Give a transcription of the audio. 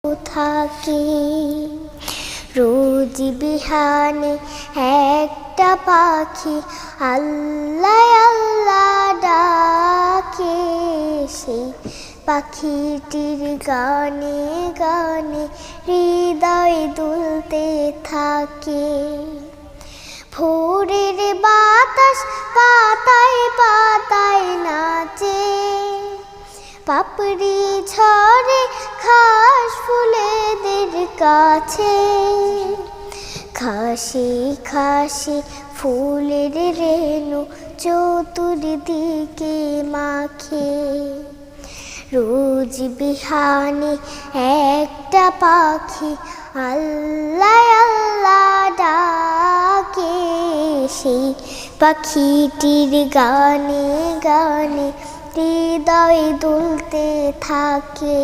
থাকে রোজ বিহানে একটা পাখি আল্লাহ আল্লাহ ডাকে। সেই পাখিটির গানে গানে হৃদয় দুলতে থাকে। ভোরের বাতাস পাতায় পাতায় নাচে, পাপড়ি ঝরে ঘাস ফুলেদের কাছে। খাসি খাসি ফুলের রেণু চতুর্দিকে মাখে। রোজ বিহানে একটা পাখি আল্লাহ আল্লাহ ডাকে। সেই পাখিটির গানে গানে হৃদয় দুলতে থাকে।